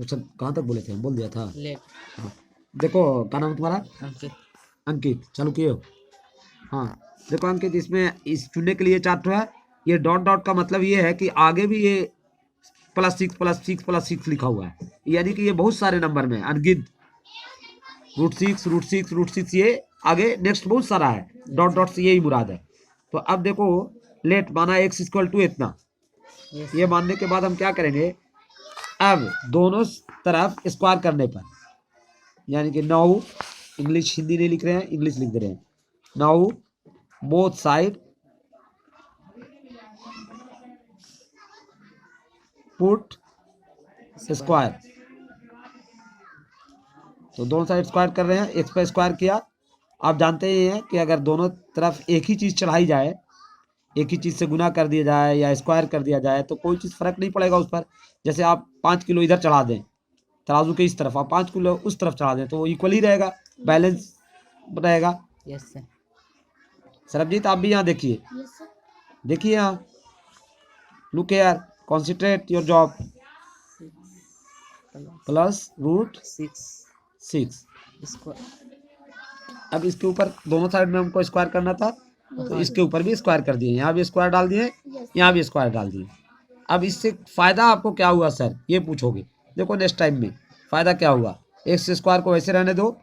Question कहाँ तक बोले थे, हम बोल दिया था। लेट हाँ देखो, क्या नाम है तुम्हारा? अंकित। अंकित, चालू किए हो? हाँ देखो अंकित, इसमें इस चुनने के लिए 4 है। ये डॉट डॉट का मतलब ये है कि आगे भी ये +6 लिखा हुआ है, यानी कि ये बहुत सारे नंबर में अनगिनत √6 ये आगे नेक्स्ट बहुत सारा है। डॉट डॉट से यही मुराद है। तो अब देखो, लेट माना x = इतना, यस ये मानने के बाद हम क्या करेंगे, अब दोनों तरफ स्क्वायर करने पर, यानी कि नाउ, इंग्लिश हिंदी नहीं लिख रहे हैं, इंग्लिश लिख दे रहे हैं। Now both side put square, तो दोनों साइड स्क्वायर कर रहे हैं, x पर स्क्वायर किया। आप जानते ही हैं कि अगर दोनों तरफ एक ही चीज़ चढ़ाई जाए, एक ही चीज़ से गुना कर दिया जाए या स्क्वायर कर दिया जाए, तो कोई चीज़ फर्क नहीं पड़ेगा उस पर। जैसे आप 5 किलो इधर चढ़ा दें तराजू के इस तरफ, आप 5 किलो उस तरफ चढ़ा दें, तो वो इक्वल ही रहेगा, बैलेंस रहेगा। Yes sir. सरबजीत आप भी यहाँ देखिए, देखिए यहाँ, look here, concentrate your job. +√6। इसको अब इसके ऊपर दोनों साइड में हमको स्क्वायर करना था, तो इसके ऊपर भी स्क्वायर कर दिए, यहाँ भी स्क्वायर डाल दिए, यहाँ भी स्क्वायर डाल दिए। अब इससे फायदा आपको क्या हुआ सर, ये पूछोगे। देखो नेक्स्ट टाइम में फायदा क्या हुआ, x² को वैसे रहने दो।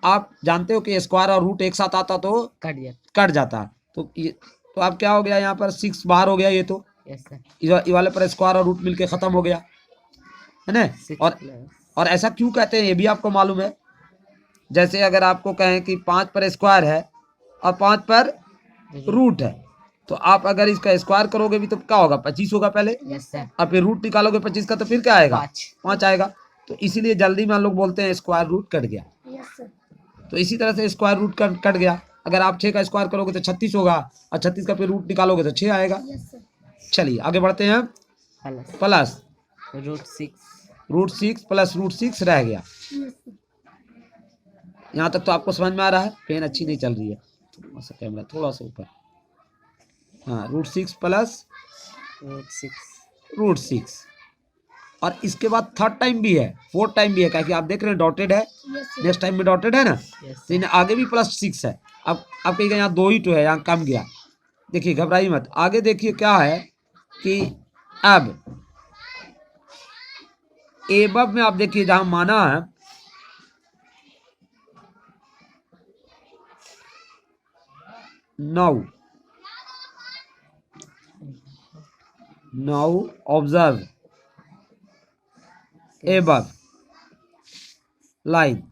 आप जानते हो कि स्क्वायर और रूट एक साथ आता तो कट जाता, तो ये तो अब क्या हो गया, यहाँ पर 6 बाहर हो गया, ये तो यस सर। ये वाले पर स्क्वायर और रूट मिलके खत्म हो गया, है ना। और ऐसा क्यों कहते हैं ये भी आपको मालूम है। जैसे अगर आपको कहें कि 5 पर स्क्वायर है और 5 पर रूट है, तो आप अगर इसका स्क्वायर करोगे भी तो क्या होगा, 25 होगा पहले। Yes sir. और फिर रूट निकालोगे 25 का, तो फिर क्या आएगा, 5 आएगा। तो इसीलिए जल्दी में हम लोग बोलते हैं स्क्वायर रूट कट गया। तो इसी तरह से स्क्वायर रूट कट गया। अगर आप 6 का स्क्वायर करोगे तो 36 होगा, और 36 का फिर रूट निकालोगे तो 6 आएगा। चलिए आगे बढ़ते हैं। प्लस √6 प्लस √6 रह गया। यहाँ तक तो आपको समझ में आ रहा है। पेन अच्छी नहीं चल रही है, थोड़ा सा कैमरा थोड़ा सा ऊपर। हाँ, √6 प्लस √6, और इसके बाद थर्ड टाइम भी है, फोर्थ टाइम भी है, क्योंकि आप देख रहे हैं डॉटेड है, नेक्स्ट टाइम में डॉटेड है ना, तो इन्हें आगे भी +6 है। अब कहिएगा यहाँ 2 ही तो है, यहाँ कम गया। देखिए घबराइए मत, आगे देखिए क्या है कि अब एबव में आप देखिए जहां माना है, नाउ ऑब्जर्व एबव लाइन,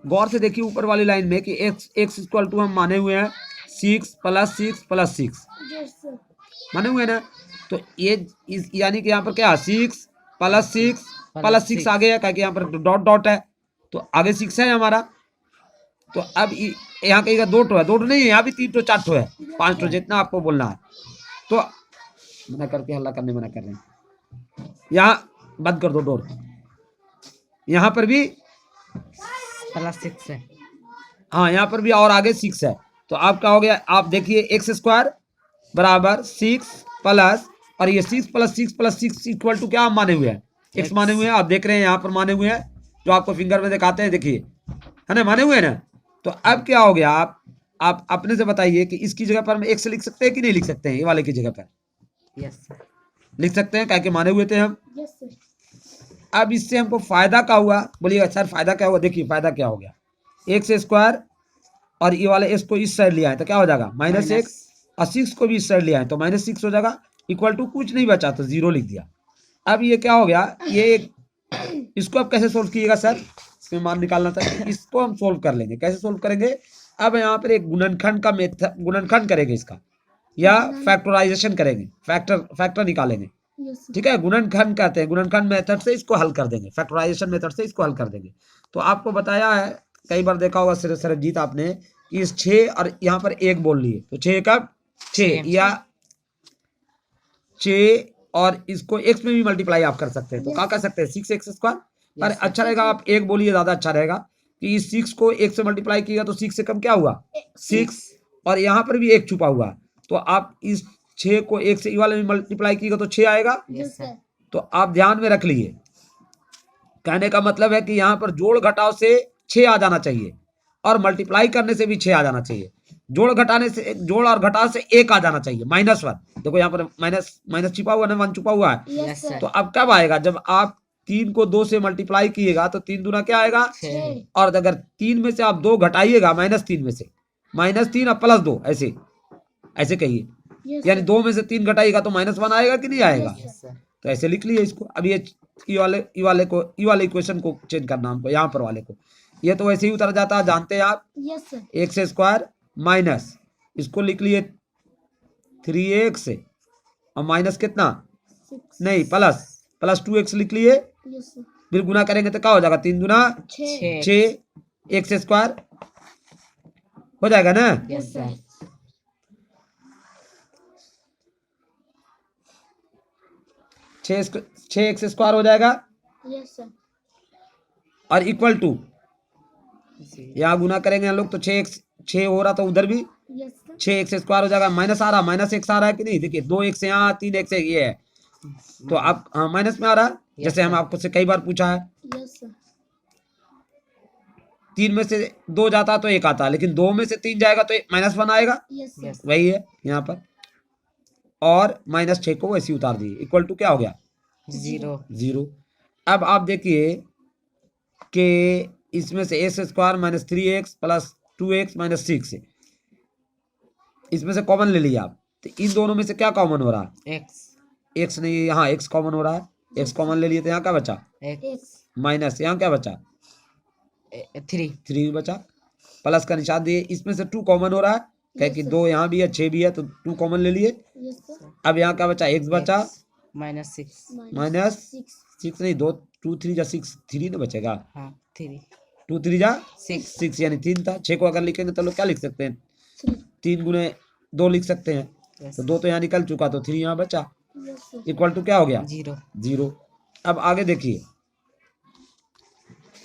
गौर से देखिए ऊपर वाली लाइन में कि x हम माने हुए हैं 6 + 6 + 6 माने हुए ना। तो ये यानी कि यहाँ पर क्या 6 + 6 + 6 आगे है, क्योंकि यहाँ पर डॉट डॉट है, तो आगे 6 है हमारा। तो अब यहाँ कहीं का 2 है, 2 नहीं है, यहाँ भी 3 4 है, 5 जितना आपको बोलना है। तो मना करके हल्ला करने मना कर रहे हैं, यहाँ बंद कर दो डोर। यहाँ पर भी +6 है, हाँ यहाँ पर भी, और आगे 6 है। तो आप क्या हो गया, आप देखिए x² = 6 प्लस, और ये 6 + 6 + 6 इक्वल टू क्या हम माने हुए हैं, x माने हुए हैं। आप देख रहे हैं यहाँ पर माने हुए हैं, जो आपको फिंगर में दिखाते हैं, देखिए है ना, माने हुए हैं ना। तो अब क्या हो गया, आप अपने से बताइए कि इसकी जगह पर हम x लिख सकते हैं कि नहीं लिख सकते हैं, ये वाले की जगह पर यस सर लिख सकते हैं, क्या कि माने हुए थे हम। अब इससे हमको फायदा क्या हुआ, बोलिएगा सर फायदा क्या हुआ। देखिए फायदा क्या हो गया, x² और ये वाले s को इस साइड लिया है तो क्या हो जाएगा -1, और 6 को भी इस साइड लिया है तो -6 हो जाएगा, इक्वल टू कुछ नहीं बचा तो 0 लिख दिया। अब ये क्या हो गया, ये इसको अब कैसे सोल्व कीजिएगा सर, इसमें मान निकालना था, इसको हम सोल्व कर लेंगे। कैसे सोल्व करेंगे, अब यहाँ पर एक गुणनखंड का मेथड, गुणनखंड करेंगे इसका, या फैक्टराइजेशन करेंगे, फैक्टर निकालेंगे। ठीक है, गुणनखंड कहते हैं, गुणनखंड मेथड से इसको हल कर देंगे, फैक्टराइजेशन मेथड से इसको हल कर देंगे। तो आपको बताया है, कई बार देखा होगा सरबजीत आपने, कि इस 6 और यहाँ पर 1 बोल लिए, तो 6 कब 6, या 6 और इसको x में भी मल्टीप्लाई आप कर सकते हैं, तो क्या कर सकते हैं 6x²। पर अच्छा रहेगा आप 1 बोलिए, ज्यादा अच्छा रहेगा, कि इस 6 को 1 से मल्टीप्लाई किया तो 6 से कम क्या हुआ 6, और यहाँ पर भी 1 छुपा हुआ, तो आप इस 6 को 1 से वाले में मल्टीप्लाई कीजिएगा तो 6 आएगा। Yes sir. तो आप ध्यान में रख लीजिए, कहने का मतलब है कि यहाँ पर जोड़ घटाव से 6 आ जाना चाहिए और मल्टीप्लाई करने से भी 6 आ जाना चाहिए। जोड़ और घटाव से 1 आ जाना चाहिए, -1। देखो यहाँ पर माइनस माइनस छिपा हुआ है ना, 1 छुपा हुआ है। Yes sir. तो अब कब आएगा, जब आप 3 को 2 से मल्टीप्लाई किएगा तो 3 दूना क्या आएगा, 6। और अगर 3 में से आप 2 घटाइएगा, -3 में से, -3 और +2, ऐसे ऐसे कहिए, यानी 2 में से 3 घटाइएगा तो -1 आएगा कि नहीं आएगा। Yes sir. तो ऐसे लिख लिए इसको। अब ये ई वाले इक्वेशन को चेंज करना हमको, यहाँ पर वाले को। ये तो वैसे ही उतर जाता है, जानते हैं आप। एक्स स्क्वायर माइनस, इसको लिख लिए 3x और माइनस कितना, नहीं प्लस 2x लिख लिए। फिर गुना करेंगे तो क्या हो जाएगा, 3 दूना 6, एक्स स्क्वायर हो जाएगा ना। Yes sir. 6x स्क्वायर हो जाएगा और इक्वल टू, यहाँ गुना करेंगे हम लोग तो 6 हो रहा, तो उधर भी 6x स्क्वायर हो जाएगा। माइनस आ रहा, -x आ रहा है कि नहीं, देखिए 2x यहाँ, 3x ये है, तो आप माइनस में आ रहा है, जैसे हम आपको से कई बार पूछा है। 3 में से 2 जाता तो 1 आता, लेकिन 2 में से 3 जाएगा तो -1 आएगा, वही है यहाँ पर। और -6 को वैसे उतार दिए, इक्वल टू क्या हो गया, 0। अब आप देखिए कि इसमें से x square minus 3x plus 2x minus 6 है, इसमें से कॉमन ले लिया आप, तो इन दोनों में से क्या कॉमन हो रहा है, x नहीं, यहाँ x कॉमन हो रहा है, x कॉमन ले लिए तो यहाँ क्या बचा, माइनस, यहाँ क्या बचा, 3 बचा, प्लस का निशान दिए। इसमें से 2 कॉमन हो रहा है, कह कि 2 यहाँ भी है, 6 भी है, तो 2 कॉमन ले लिए। अब यहाँ क्या बचा, x बचा, -6 नहीं, 2 3 जा 6, 3 ना बचेगा, 2 3 जा 6, यानी 3 था। 6 को अगर लिखेंगे तो लोग क्या लिख सकते हैं, 3 गुने 2 लिख सकते हैं, तो 2 तो यहाँ निकल चुका, तो 3 यहाँ बचा, इक्वल टू क्या हो गया, 0। अब आगे देखिए,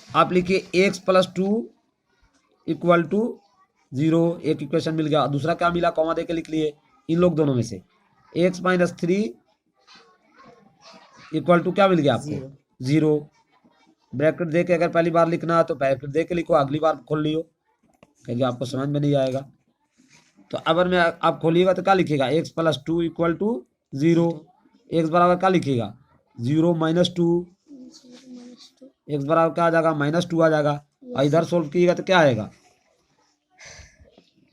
आप लिखिए x प्लस 2 इक्वल टू 0, एक इक्वेशन मिल गया। दूसरा क्या मिला, कॉमा दे के लिख लिए इन लोग दोनों में से, x माइनस 3 इक्वल टू क्या मिल गया आपको, 0। ब्रैकेट दे के अगर पहली बार लिखना है तो ब्रैकेट दे के लिखो, अगली बार खोल लियो, क्योंकि आपको समझ में नहीं आएगा। तो अगर मैं आप खोलिएगा तो क्या लिखिएगा, x plus 2 equal to 0, x बराबर क्या लिखिएगा, 0 माइनस 2, x बराबर क्या आ जाएगा, -2 आ जाएगा। और इधर सोल्व कीजिएगा तो क्या आएगा,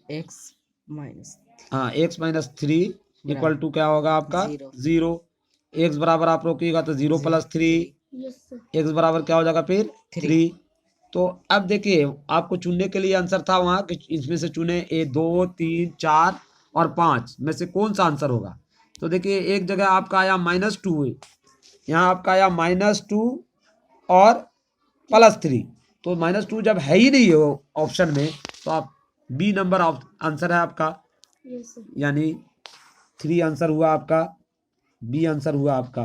x माइनस 3 इक्वल टू क्या होगा आपका, 0। x बराबर आप रोकिएगा तो 0 प्लस 3, x बराबर क्या हो जाएगा फिर 3। तो अब देखिए, आपको चुनने के लिए आंसर था वहां कि इसमें से चुने 2 3 4 और 5 में से कौन सा आंसर होगा। तो देखिए, एक जगह आपका आया -2, यहाँ आपका आया -2 और +3, तो -2 जब है ही नहीं है ऑप्शन में, तो आप बी नंबर आंसर है आपका, यानी 3 आंसर हुआ आपका, बी आंसर हुआ आपका।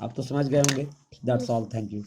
आप तो समझ गए होंगे। That's all, thank you.